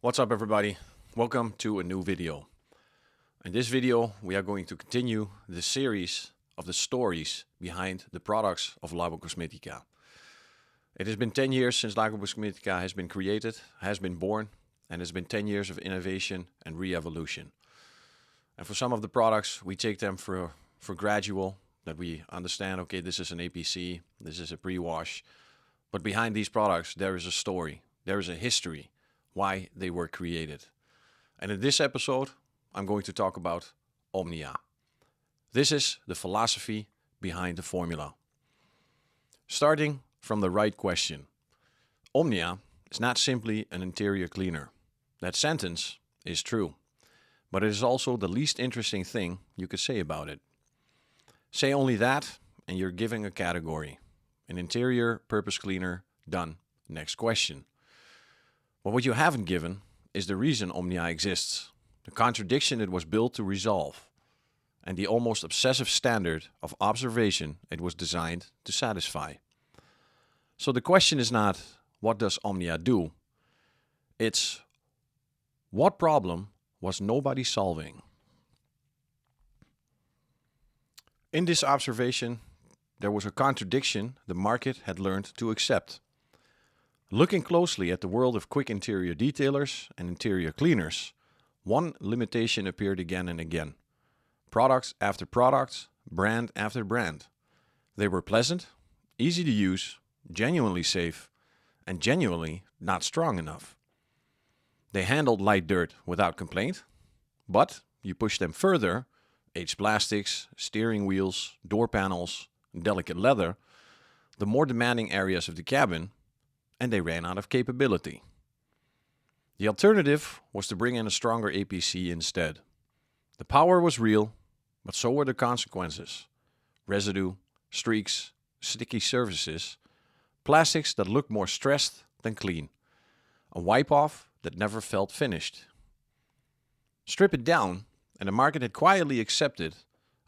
What's up everybody? Welcome to a new video. In this video we are going to continue the series of the stories behind the products of Labocosmetica. It has been 10 years since Labocosmetica has been created, has been born, and it's been 10 years of innovation and re-evolution. And for some of the products we take them for gradual, that we understand, okay, this is an APC, this is a pre-wash, but behind these products there is a story, there is a history, why they were created. And in this episode, I'm going to talk about Omnia. This is the philosophy behind the formula. Starting from the right question. Omnia is not simply an interior cleaner. That sentence is true, but it is also the least interesting thing you could say about it. Say only that and you're giving a category. An interior purpose cleaner, done. Next question. But what you haven't given is the reason Omnia exists, the contradiction it was built to resolve, and the almost obsessive standard of observation it was designed to satisfy. So the question is not, what does Omnia do? It's, what problem was nobody solving? In this observation, there was a contradiction the market had learned to accept. Looking closely at the world of quick interior detailers and interior cleaners, one limitation appeared again and again. Product after product, brand after brand. They were pleasant, easy to use, genuinely safe, and genuinely not strong enough. They handled light dirt without complaint, but you push them further, aged plastics, steering wheels, door panels, delicate leather, the more demanding areas of the cabin, and they ran out of capability. The alternative was to bring in a stronger APC instead. The power was real, but so were the consequences. Residue, streaks, sticky surfaces, plastics that looked more stressed than clean, a wipe-off that never felt finished. Strip it down, and the market had quietly accepted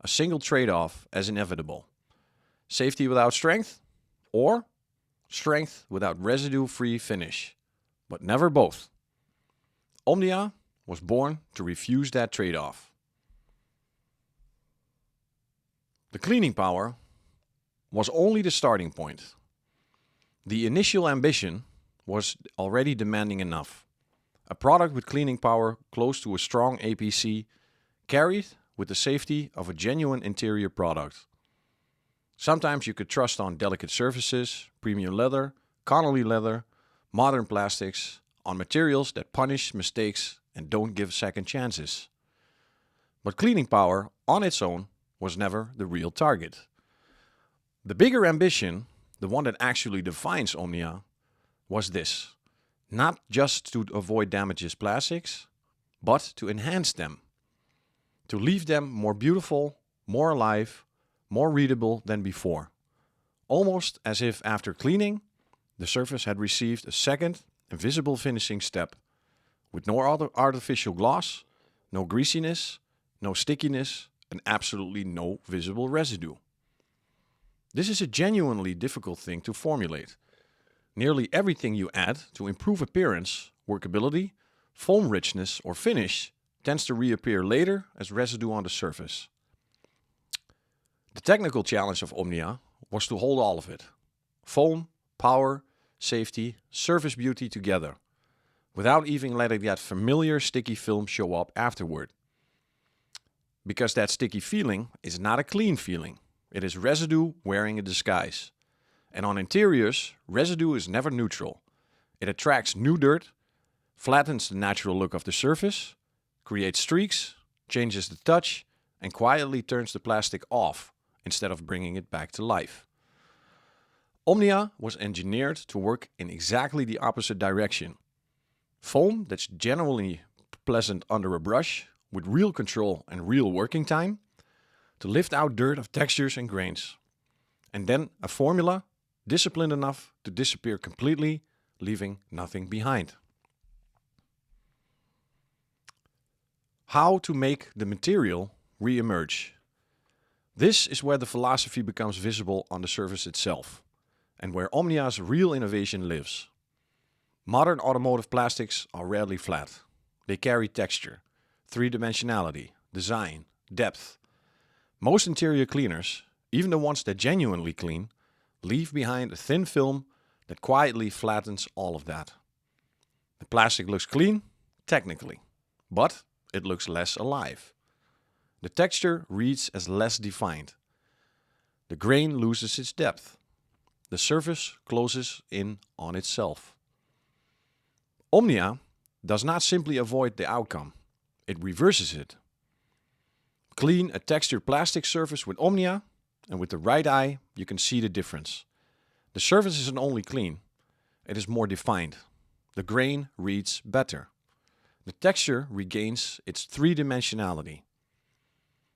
a single trade-off as inevitable. Safety without strength, or strength without residue-free finish, but never both. Omnia was born to refuse that trade-off. The cleaning power was only the starting point. The initial ambition was already demanding enough. A product with cleaning power close to a strong APC, carried with the safety of a genuine interior product. Sometimes you could trust on delicate surfaces, premium leather, Connolly leather, modern plastics, on materials that punish mistakes and don't give second chances. But cleaning power on its own was never the real target. The bigger ambition, the one that actually defines Omnia, was this: not just to avoid damages plastics, but to enhance them. To leave them more beautiful, more alive, more readable than before. Almost as if after cleaning, the surface had received a second and visible finishing step, with no artificial gloss, no greasiness, no stickiness, and absolutely no visible residue. This is a genuinely difficult thing to formulate. Nearly everything you add to improve appearance, workability, foam richness, or finish tends to reappear later as residue on the surface. The technical challenge of Omnia was to hold all of it. Foam, power, safety, surface beauty together, without even letting that familiar sticky film show up afterward. Because that sticky feeling is not a clean feeling. It is residue wearing a disguise. And on interiors, residue is never neutral. It attracts new dirt, flattens the natural look of the surface, creates streaks, changes the touch, and quietly turns the plastic off instead of bringing it back to life. Omnia was engineered to work in exactly the opposite direction. Foam that's genuinely pleasant under a brush, with real control and real working time, to lift out dirt of textures and grains. And then a formula disciplined enough to disappear completely, leaving nothing behind. How to make the material re-emerge. This is where the philosophy becomes visible on the surface itself, and where Omnia's real innovation lives. Modern automotive plastics are rarely flat. They carry texture, three-dimensionality, design, depth. Most interior cleaners, even the ones that genuinely clean, leave behind a thin film that quietly flattens all of that. The plastic looks clean, technically, but it looks less alive. The texture reads as less defined. The grain loses its depth. The surface closes in on itself. Omnia does not simply avoid the outcome, it reverses it. Clean a textured plastic surface with Omnia, and with the right eye you can see the difference. The surface isn't only clean, it is more defined. The grain reads better. The texture regains its three-dimensionality.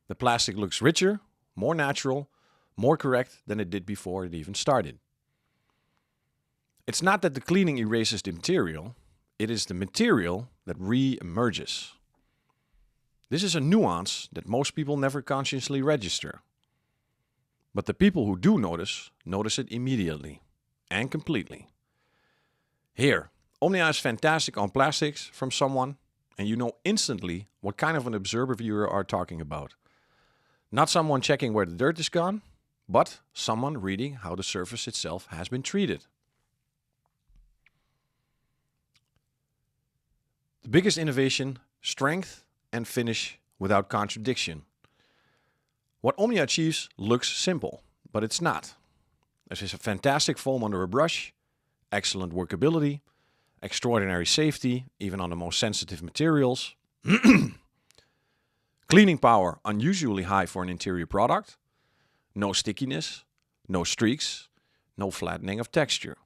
The plastic looks richer, more natural, more correct than it did before it even started. It's not that the cleaning erases the material, it is the material that re-emerges. This is a nuance that most people never consciously register. But the people who do notice it immediately and completely. Here, Omnia is fantastic on plastics from someone, and you know instantly what kind of an observer you are talking about. Not someone checking where the dirt is gone, but someone reading how the surface itself has been treated. The biggest innovation, strength and finish without contradiction. What Omnia achieves looks simple, but it's not. There is a fantastic foam under a brush, excellent workability, extraordinary safety, even on the most sensitive materials. Cleaning power unusually high for an interior product. No stickiness, no streaks, no flattening of texture.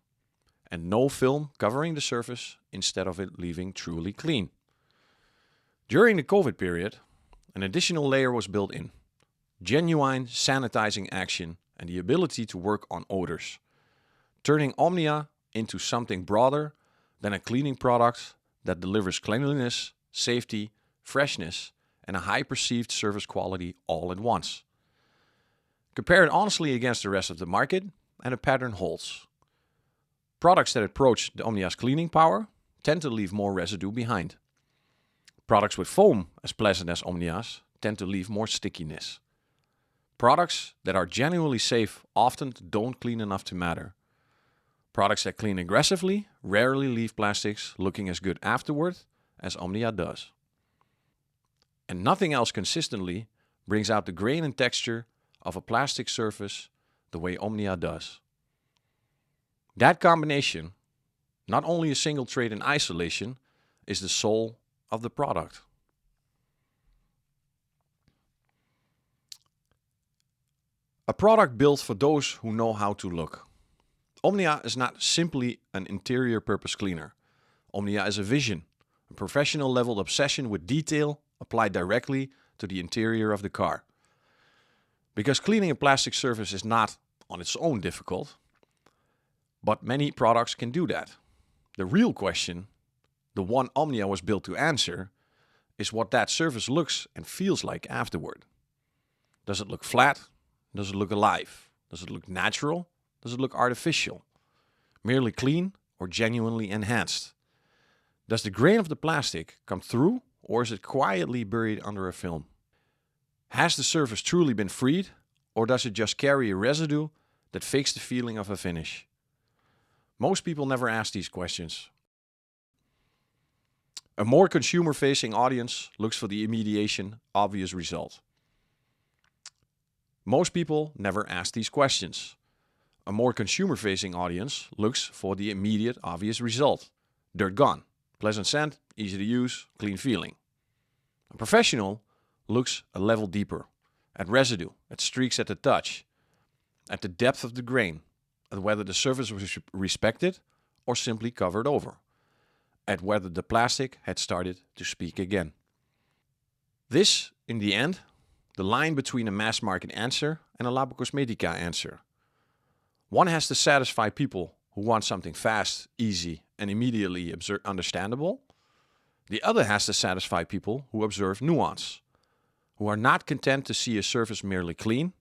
And no film covering the surface instead of it leaving truly clean. During the COVID period, an additional layer was built in. Genuine sanitizing action and the ability to work on odors. Turning Omnia into something broader than a cleaning product that delivers cleanliness, safety, freshness, and a high perceived service quality all at once. Compare it honestly against the rest of the market and a pattern holds. Products that approach the Omnia's cleaning power tend to leave more residue behind. Products with foam as pleasant as Omnia's tend to leave more stickiness. Products that are genuinely safe often don't clean enough to matter. Products that clean aggressively rarely leave plastics looking as good afterward as Omnia does. And nothing else consistently brings out the grain and texture of a plastic surface the way Omnia does. That combination, not only a single trait in isolation, is the soul of the product. A product built for those who know how to look. Omnia is not simply an interior purpose cleaner. Omnia is a vision, a professional level obsession with detail applied directly to the interior of the car. Because cleaning a plastic surface is not on its own difficult, but many products can do that. The real question, the one Omnia was built to answer, is what that surface looks and feels like afterward. Does it look flat? Does it look alive? Does it look natural? Does it look artificial? Merely clean or genuinely enhanced? Does the grain of the plastic come through or is it quietly buried under a film? Has the surface truly been freed or does it just carry a residue that fakes the feeling of a finish? Most people never ask these questions. A more consumer-facing audience looks for the immediate, obvious result. Most people never ask these questions. A more consumer-facing audience looks for the immediate, obvious result. Dirt gone, pleasant scent, easy to use, clean feeling. A professional looks a level deeper, at residue, at streaks at the touch, at the depth of the grain, at whether the surface was respected or simply covered over, at whether the plastic had started to speak again. This, in the end, the line between a mass market answer and a Labocosmetica answer. One has to satisfy people who want something fast, easy, and immediately understandable. The other has to satisfy people who observe nuance, who are not content to see a surface merely clean,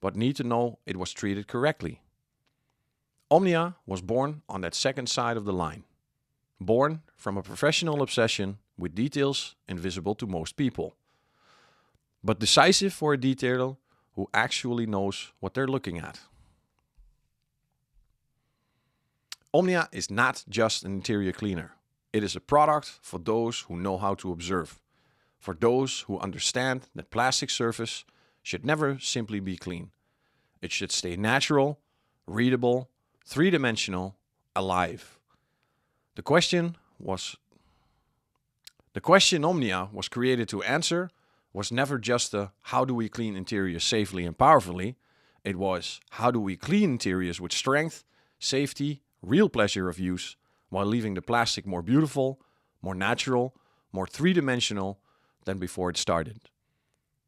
but need to know it was treated correctly. Omnia was born on that second side of the line. born from a professional obsession with details invisible to most people, but decisive for a detailer who actually knows what they're looking at. Omnia is not just an interior cleaner. It is a product for those who know how to observe, for those who understand that plastic surface should never simply be clean. It should stay natural, readable, three-dimensional, alive. The question Omnia was created to answer was never just a how do we clean interiors safely and powerfully. It was how do we clean interiors with strength, safety, real pleasure of use, while leaving the plastic more beautiful, more natural, more three-dimensional than before it started.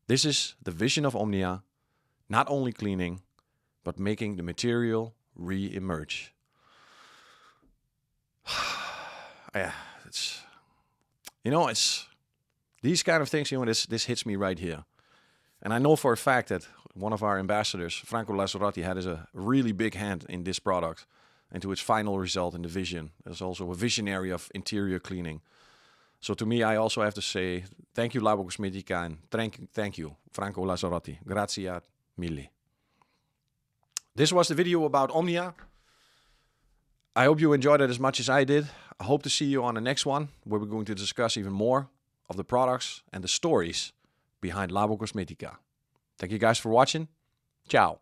This is the vision of Omnia, not only cleaning, but making the material re-emerge. It's these kind of things, this hits me right here. And I know for a fact that one of our ambassadors, Franco Lazzarotti, had a really big hand in this product and to its final result in the vision. There's also a visionary of interior cleaning. So to me, I also have to say thank you, Labocosmetica, and thank you, Franco Lazzarotti. Grazie mille. This was the video about Omnia. I hope you enjoyed it as much as I did. I hope to see you on the next one, where we're going to discuss even more of the products and the stories behind Labocosmetica. Thank you guys for watching. Ciao.